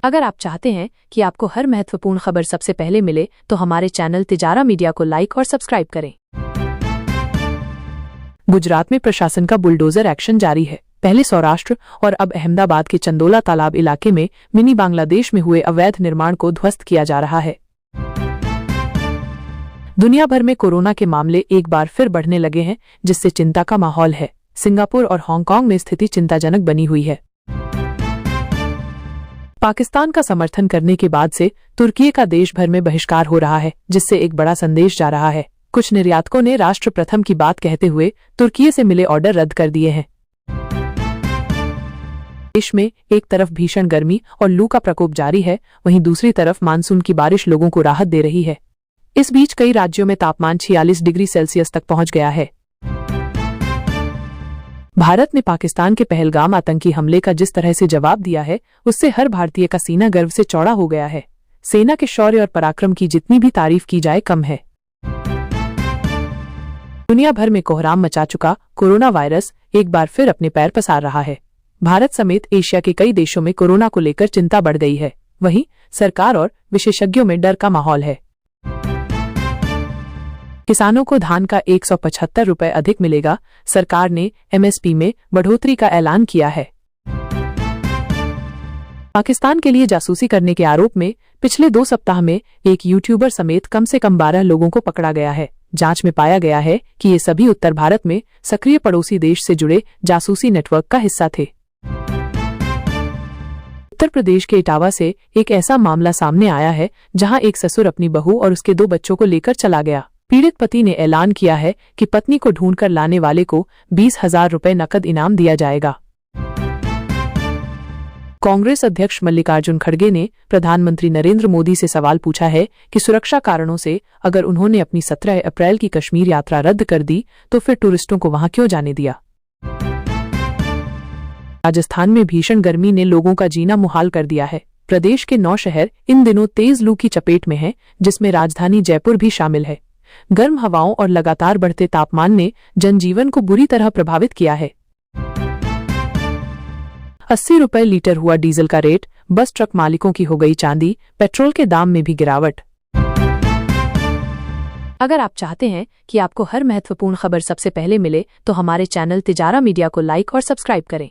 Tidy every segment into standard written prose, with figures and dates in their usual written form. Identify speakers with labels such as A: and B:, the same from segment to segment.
A: अगर आप चाहते हैं कि आपको हर महत्वपूर्ण खबर सबसे पहले मिले तो हमारे चैनल तिजारा मीडिया को लाइक और सब्सक्राइब करें। गुजरात में प्रशासन का बुलडोजर एक्शन जारी है। पहले सौराष्ट्र और अब अहमदाबाद के चंदोला तालाब इलाके में मिनी बांग्लादेश में हुए अवैध निर्माण को ध्वस्त किया जा रहा है। दुनिया भर में कोरोना के मामले एक बार फिर बढ़ने लगे हैं, जिससे चिंता का माहौल है। सिंगापुर और हांगकांग में स्थिति चिंताजनक बनी हुई है। पाकिस्तान का समर्थन करने के बाद से तुर्की का देश भर में बहिष्कार हो रहा है, जिससे एक बड़ा संदेश जा रहा है। कुछ निर्यातकों ने राष्ट्र प्रथम की बात कहते हुए तुर्की से मिले ऑर्डर रद्द कर दिए हैं। देश में एक तरफ भीषण गर्मी और लू का प्रकोप जारी है, वहीं दूसरी तरफ मानसून की बारिश लोगों को राहत दे रही है। इस बीच कई राज्यों में तापमान 46 डिग्री सेल्सियस तक पहुंच गया है। भारत ने पाकिस्तान के पहलगाम आतंकी हमले का जिस तरह से जवाब दिया है, उससे हर भारतीय का सीना गर्व से चौड़ा हो गया है। सेना के शौर्य और पराक्रम की जितनी भी तारीफ की जाए कम है। दुनिया भर में कोहराम मचा चुका कोरोना वायरस एक बार फिर अपने पैर पसार रहा है। भारत समेत एशिया के कई देशों में कोरोना को लेकर चिंता बढ़ गई है। वहीं सरकार और विशेषज्ञों में डर का माहौल है। किसानों को धान का 175 रुपए अधिक मिलेगा। सरकार ने एमएसपी में बढ़ोतरी का ऐलान किया है। पाकिस्तान के लिए जासूसी करने के आरोप में पिछले 2 सप्ताह में एक यूट्यूबर समेत कम से कम 12 लोगों को पकड़ा गया है। जांच में पाया गया है कि ये सभी उत्तर भारत में सक्रिय पड़ोसी देश से जुड़े जासूसी नेटवर्क का हिस्सा थे। उत्तर प्रदेश के इटावा से एक ऐसा मामला सामने आया है, जहां एक ससुर अपनी बहू और उसके 2 बच्चों को लेकर चला गया। पीड़ित पति ने ऐलान किया है कि पत्नी को ढूंढकर लाने वाले को 20,000 रुपए नकद इनाम दिया जाएगा। कांग्रेस अध्यक्ष मल्लिकार्जुन खड़गे ने प्रधानमंत्री नरेंद्र मोदी से सवाल पूछा है कि सुरक्षा कारणों से अगर उन्होंने अपनी 17 अप्रैल की कश्मीर यात्रा रद्द कर दी तो फिर टूरिस्टों को वहां क्यों जाने दिया। राजस्थान में भीषण गर्मी ने लोगों का जीना मुहाल कर दिया है। प्रदेश के 9 शहर इन दिनों तेज लू की चपेट में हैं, जिसमें राजधानी जयपुर भी शामिल है। गर्म हवाओं और लगातार बढ़ते तापमान ने जनजीवन को बुरी तरह प्रभावित किया है। 80 रुपए लीटर हुआ डीजल का रेट। बस ट्रक मालिकों की हो गई चांदी। पेट्रोल के दाम में भी गिरावट। अगर आप चाहते हैं कि आपको हर महत्वपूर्ण खबर सबसे पहले मिले तो हमारे चैनल तिजारा मीडिया को लाइक और सब्सक्राइब करें।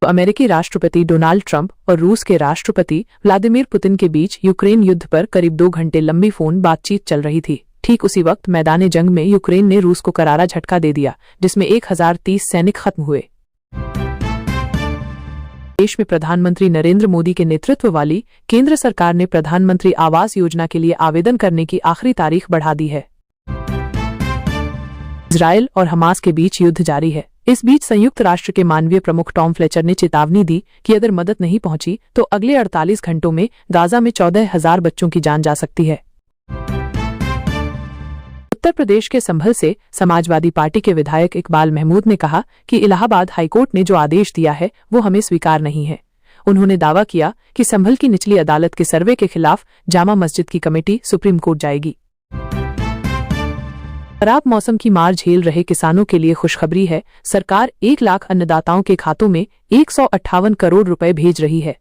A: अमेरिकी राष्ट्रपति डोनाल्ड ट्रंप और रूस के राष्ट्रपति व्लादिमीर पुतिन के बीच यूक्रेन युद्ध पर करीब 2 घंटे लंबी फोन बातचीत चल रही थी। ठीक उसी वक्त मैदान जंग में यूक्रेन ने रूस को करारा झटका दे दिया, जिसमें 1030 सैनिक खत्म हुए। देश में प्रधानमंत्री नरेंद्र मोदी के नेतृत्व वाली केंद्र सरकार ने प्रधानमंत्री आवास योजना के लिए आवेदन करने की आखिरी तारीख बढ़ा दी है। इजरायल और हमास के बीच युद्ध जारी है। इस बीच संयुक्त राष्ट्र के मानवीय प्रमुख टॉम फ्लेचर ने चेतावनी दी कि अगर मदद नहीं पहुंची तो अगले 48 घंटों में गाजा में 14,000 बच्चों की जान जा सकती है। उत्तर प्रदेश के संभल से समाजवादी पार्टी के विधायक इकबाल महमूद ने कहा कि इलाहाबाद हाईकोर्ट ने जो आदेश दिया है वो हमें स्वीकार नहीं है। उन्होंने दावा किया कि संभल की निचली अदालत के सर्वे के खिलाफ जामा मस्जिद की कमेटी सुप्रीम कोर्ट जाएगी। खराब मौसम की मार झेल रहे किसानों के लिए खुशखबरी है। सरकार 1 लाख अन्नदाताओं के खातों में 158 करोड़ रुपए भेज रही है।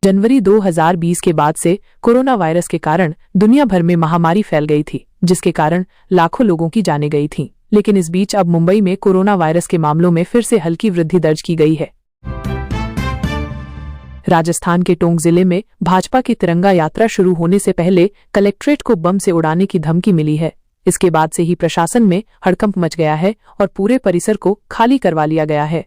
A: जनवरी 2020 के बाद से कोरोना वायरस के कारण दुनिया भर में महामारी फैल गई थी, जिसके कारण लाखों लोगों की जानें गई थीं। लेकिन इस बीच अब मुंबई में कोरोना वायरस के मामलों में फिर से हल्की वृद्धि दर्ज की गई है। राजस्थान के टोंक जिले में भाजपा की तिरंगा यात्रा शुरू होने से पहले कलेक्ट्रेट को बम से उड़ाने की धमकी मिली है। इसके बाद से ही प्रशासन में हड़कंप मच गया है और पूरे परिसर को खाली करवा लिया गया है।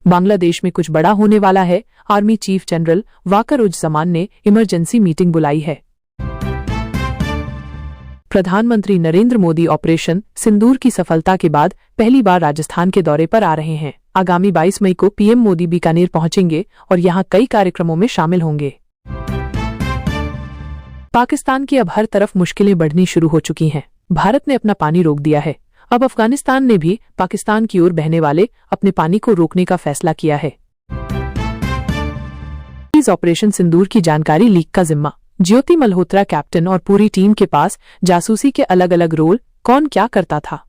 A: बांग्लादेश में कुछ बड़ा होने वाला है। आर्मी चीफ जनरल वाकर-उज़-ज़मान ने इमरजेंसी मीटिंग बुलाई है। प्रधानमंत्री नरेंद्र मोदी ऑपरेशन सिंदूर की सफलता के बाद पहली बार राजस्थान के दौरे पर आ रहे हैं। आगामी 22 मई को पीएम मोदी बीकानेर पहुंचेंगे और यहां कई कार्यक्रमों में शामिल होंगे। पाकिस्तान की अब हर तरफ मुश्किलें बढ़नी शुरू हो चुकी हैं। भारत ने अपना पानी रोक दिया है। अब अफगानिस्तान ने भी पाकिस्तान की ओर बहने वाले अपने पानी को रोकने का फैसला किया है। इस ऑपरेशन सिंदूर की जानकारी लीक का जिम्मा ज्योति मल्होत्रा कैप्टन और पूरी टीम के पास जासूसी के अलग अलग रोल कौन क्या करता था।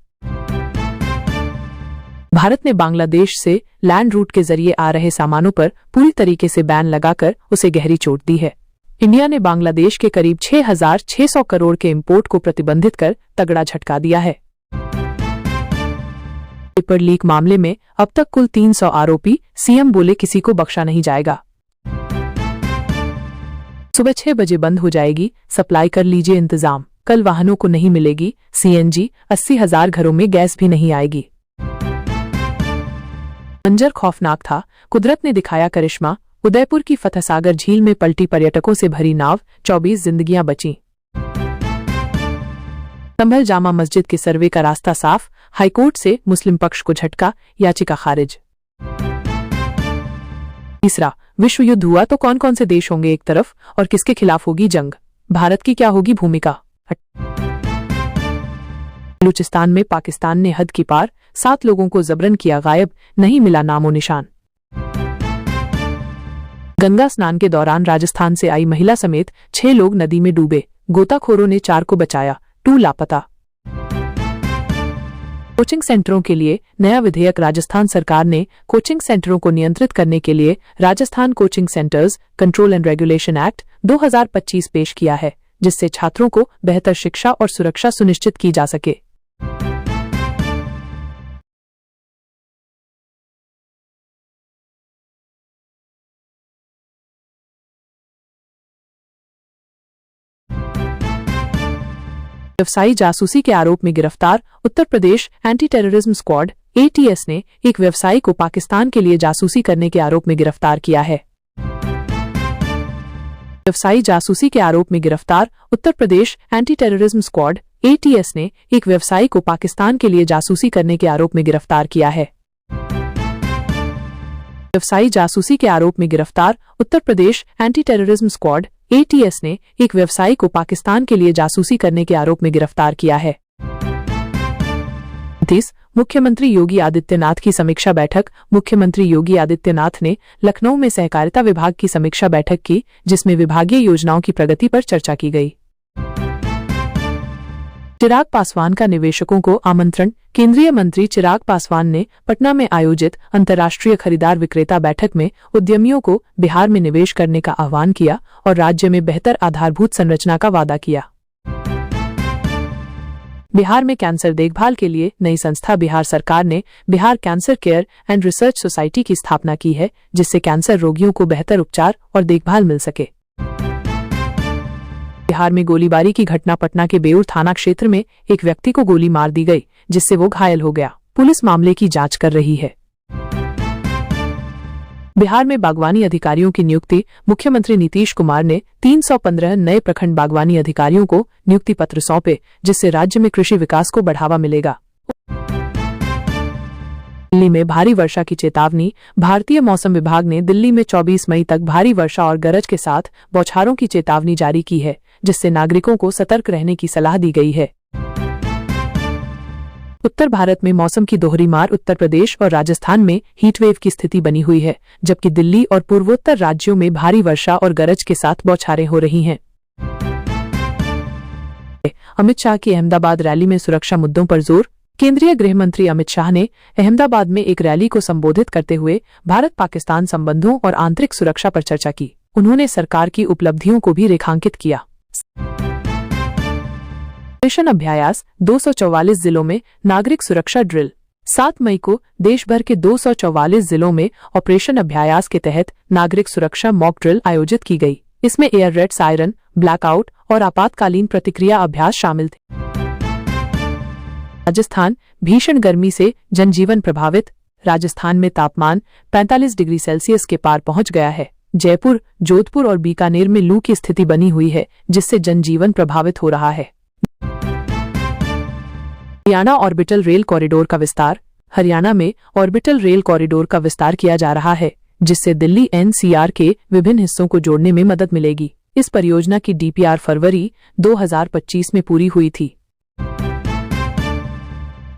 A: भारत ने बांग्लादेश से लैंड रूट के जरिए आ रहे सामानों पर पूरी तरीके से बैन लगाकर उसे गहरी चोट दी है। इंडिया ने बांग्लादेश के करीब 6,600 करोड़ के इंपोर्ट को प्रतिबंधित कर तगड़ा झटका दिया है। पेपर लीक मामले में अब तक कुल 300 आरोपी, सीएम बोले किसी को बख्शा नहीं जाएगा। सुबह 6 बजे बंद हो जाएगी, सप्लाई कर लीजिए इंतजाम। कल वाहनों को नहीं मिलेगी सीएनजी, 80,000 घरों में गैस भी नहीं आएगी। मंजर खौफनाक था, कुदरत ने दिखाया करिश्मा। उदयपुर की फतहसागर झील में पलटी पर्यटकों से भरी नाव, 24 जिंदगियां बचीं। संभल जामा मस्जिद के सर्वे का रास्ता साफ, हाईकोर्ट से मुस्लिम पक्ष को झटका, याचिका खारिज। तीसरा, विश्व युद्ध हुआ तो कौन कौन से देश होंगे एक तरफ और किसके खिलाफ होगी जंग, भारत की क्या होगी भूमिका। बलूचिस्तान में पाकिस्तान ने हद की पार, 7 लोगों को जबरन किया गायब, नहीं मिला नामो निशान। गंगा स्नान के दौरान राजस्थान से आई महिला समेत 6 लोग नदी में डूबे, गोताखोरों ने 4 को बचाया, 2 लापता। कोचिंग सेंटरों के लिए नया विधेयक, राजस्थान सरकार ने कोचिंग सेंटरों को नियंत्रित करने के लिए Rajasthan coaching centres control and regulation act 2025 पेश किया है, जिससे छात्रों को बेहतर शिक्षा और सुरक्षा सुनिश्चित की जा सके। व्यवसायी जासूसी के आरोप में गिरफ्तार Uttar Pradesh anti terrorism squad ATS ने एक व्यवसायी को पाकिस्तान के लिए जासूसी करने के आरोप में गिरफ्तार किया है। व्यवसायी जासूसी के आरोप में गिरफ्तार Uttar Pradesh anti terrorism squad ATS ने एक व्यवसायी को पाकिस्तान के लिए जासूसी करने के आरोप में गिरफ्तार किया है। व्यवसायी जासूसी के आरोप में गिरफ्तार Uttar Pradesh anti terrorism squad ATS ने एक व्यवसायी को पाकिस्तान के लिए जासूसी करने के आरोप में गिरफ्तार किया है। 30 मुख्यमंत्री योगी आदित्यनाथ की समीक्षा बैठक। मुख्यमंत्री योगी आदित्यनाथ ने लखनऊ में सहकारिता विभाग की समीक्षा बैठक की, जिसमें विभागीय योजनाओं की प्रगति पर चर्चा की गई। चिराग पासवान का निवेशकों को आमंत्रण। केंद्रीय मंत्री चिराग पासवान ने पटना में आयोजित अंतर्राष्ट्रीय खरीदार विक्रेता बैठक में उद्यमियों को बिहार में निवेश करने का आह्वान किया और राज्य में बेहतर आधारभूत संरचना का वादा किया। बिहार में कैंसर देखभाल के लिए नई संस्था बिहार सरकार ने Bihar cancer care and research society की स्थापना की है, जिससे कैंसर रोगियों को बेहतर उपचार और देखभाल मिल सके। बिहार में गोलीबारी की घटना। पटना के बेउर थाना क्षेत्र में एक व्यक्ति को गोली मार दी गई, जिससे वो घायल हो गया। पुलिस मामले की जांच कर रही है। बिहार में बागवानी अधिकारियों की नियुक्ति। मुख्यमंत्री नीतीश कुमार ने 315 नए प्रखंड बागवानी अधिकारियों को नियुक्ति पत्र सौंपे, जिससे राज्य में कृषि विकास को बढ़ावा मिलेगा। दिल्ली में भारी वर्षा की चेतावनी। भारतीय मौसम विभाग ने दिल्ली में 24 मई तक भारी वर्षा और गरज के साथ बौछारों की चेतावनी जारी की है, जिससे नागरिकों को सतर्क रहने की सलाह दी गई है। उत्तर भारत में मौसम की दोहरी मार। उत्तर प्रदेश और राजस्थान में हीटवेव की स्थिति बनी हुई है, जबकि दिल्ली और पूर्वोत्तर राज्यों में भारी वर्षा और गरज के साथ बौछारें हो रही हैं। अमित शाह की अहमदाबाद रैली में सुरक्षा मुद्दों पर जोर। केंद्रीय गृह मंत्री अमित शाह ने अहमदाबाद में एक रैली को संबोधित करते हुए भारत पाकिस्तान संबंधों और आंतरिक सुरक्षा पर चर्चा की। उन्होंने सरकार की उपलब्धियों को भी रेखांकित किया। ऑपरेशन अभ्यास। 244 जिलों में नागरिक सुरक्षा ड्रिल। 7 मई को देश भर के 244 जिलों में ऑपरेशन अभ्यास के तहत नागरिक सुरक्षा मॉक ड्रिल आयोजित की गई। इसमें एयर रेड सायरन, ब्लैकआउट और आपातकालीन प्रतिक्रिया अभ्यास शामिल थे। राजस्थान। भीषण गर्मी से जनजीवन प्रभावित। राजस्थान में तापमान 45 डिग्री सेल्सियस के पार पहुंच गया है। जयपुर, जोधपुर और बीकानेर में लू की स्थिति बनी हुई है, जिससे जनजीवन प्रभावित हो रहा है। हरियाणा ऑर्बिटल रेल कॉरिडोर का विस्तार। हरियाणा में ऑर्बिटल रेल कॉरिडोर का विस्तार किया जा रहा है, जिससे दिल्ली एनसीआर के विभिन्न हिस्सों को जोड़ने में मदद मिलेगी। इस परियोजना की डीपीआर फरवरी 2025 में पूरी हुई थी।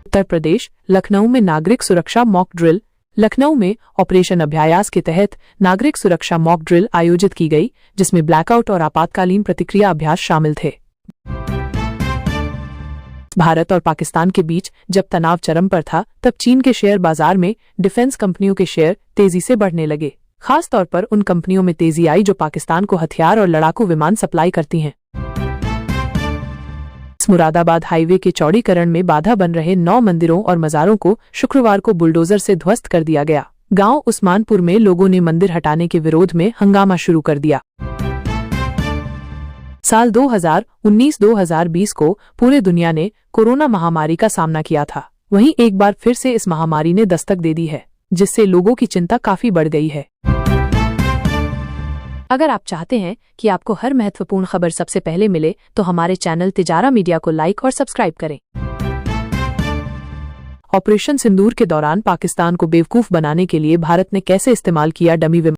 A: उत्तर प्रदेश। लखनऊ में नागरिक सुरक्षा मॉक ड्रिल। लखनऊ में ऑपरेशन अभ्यास के तहत नागरिक सुरक्षा मॉक ड्रिल आयोजित की गई, जिसमें ब्लैकआउट और आपातकालीन प्रतिक्रिया अभ्यास शामिल थे। भारत और पाकिस्तान के बीच जब तनाव चरम पर था, तब चीन के शेयर बाजार में डिफेंस कंपनियों के शेयर तेजी से बढ़ने लगे। खास तौर पर उन कंपनियों में तेजी आई जो पाकिस्तान को हथियार और लड़ाकू विमान सप्लाई करती हैं। मुरादाबाद हाईवे के चौड़ीकरण में बाधा बन रहे 9 मंदिरों और मज़ारों को शुक्रवार को बुलडोजर से ध्वस्त कर दिया गया। गांव उस्मानपुर में लोगों ने मंदिर हटाने के विरोध में हंगामा शुरू कर दिया। साल 2019-2020 को पूरे दुनिया ने कोरोना महामारी का सामना किया था। वहीं एक बार फिर से इस महामारी ने दस्तक दे दी है, जिससे लोगों की चिंता काफी बढ़ गई है। अगर आप चाहते हैं कि आपको हर महत्वपूर्ण खबर सबसे पहले मिले, तो हमारे चैनल तिजारा मीडिया को लाइक और सब्सक्राइब करें। ऑपरेशन सिंदूर के दौरान पाकिस्तान को बेवकूफ बनाने के लिए भारत ने कैसे इस्तेमाल किया डमी विमान।